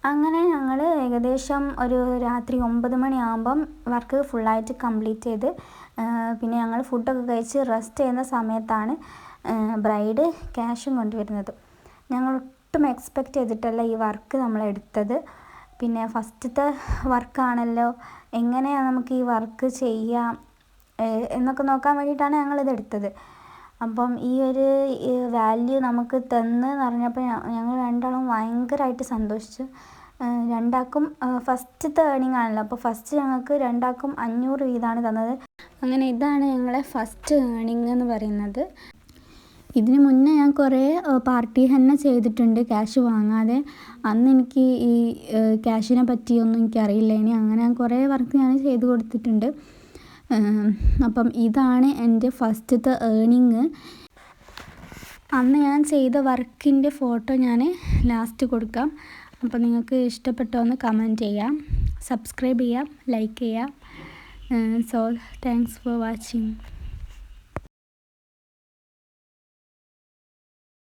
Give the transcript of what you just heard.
അങ്ങനെ ഞങ്ങൾ ഏകദേശം ഒരു രാത്രി 9 മണിയാകുമ്പം വർക്ക് ഫുള്ളായിട്ട് കംപ്ലീറ്റ് ചെയ്ത് പിന്നെ ഞങ്ങൾ ഫുഡൊക്കെ കഴിച്ച് റെസ്റ്റ് ചെയ്യുന്ന സമയത്താണ് ബ്രൈഡ് ക്യാഷും കൊണ്ടുവരുന്നത്. ഞങ്ങൾ ഒട്ടും എക്സ്പെക്റ്റ് ചെയ്തിട്ടല്ല ഈ വർക്ക് നമ്മളെടുത്തത്. പിന്നെ ഫസ്റ്റത്തെ വർക്കാണല്ലോ, എങ്ങനെയാണ് നമുക്ക് ഈ വർക്ക് ചെയ്യാം എന്നൊക്കെ നോക്കാൻ വേണ്ടിയിട്ടാണ് ഞങ്ങളിതെടുത്തത്. അപ്പം ഈ ഒരു വാല്യൂ നമുക്ക് തന്ന് പറഞ്ഞപ്പോൾ ഞങ്ങൾ രണ്ടാളും ഭയങ്കരമായിട്ട് സന്തോഷിച്ചു. രണ്ടാൾക്കും ഫസ്റ്റത്തെ ഏർണിംഗ് ആണല്ലോ, അപ്പോൾ ഫസ്റ്റ് ഞങ്ങൾക്ക് രണ്ടാൾക്കും 500 വീതമാണ് തന്നത്. അങ്ങനെ ഇതാണ് ഞങ്ങളെ ഫസ്റ്റ് ഏർണിംഗ് എന്ന് പറയുന്നത്. ഇതിന് മുന്നേ ഞാൻ കുറേ പാർട്ടി തന്നെ ചെയ്തിട്ടുണ്ട് ക്യാഷ് വാങ്ങാതെ. അന്ന് എനിക്ക് ഈ ക്യാഷിനെ പറ്റിയൊന്നും എനിക്കറിയില്ല. അങ്ങനെ ഞാൻ കുറേ വർക്ക് ഞാൻ ചെയ്ത് കൊടുത്തിട്ടുണ്ട്. അപ്പം ഇതാണ് എൻ്റെ ഫസ്റ്റത്തെ ഏർണിംഗ്. അന്ന് ഞാൻ ചെയ്ത വർക്കിൻ്റെ ഫോട്ടോ ഞാൻ ലാസ്റ്റ് കൊടുക്കാം. അപ്പോൾ നിങ്ങൾക്ക് ഇഷ്ടപ്പെട്ടോ എന്ന് കമൻറ്റ് ചെയ്യാം, സബ്സ്ക്രൈബ് ചെയ്യാം, ലൈക്ക് ചെയ്യാം. So thanks for watching.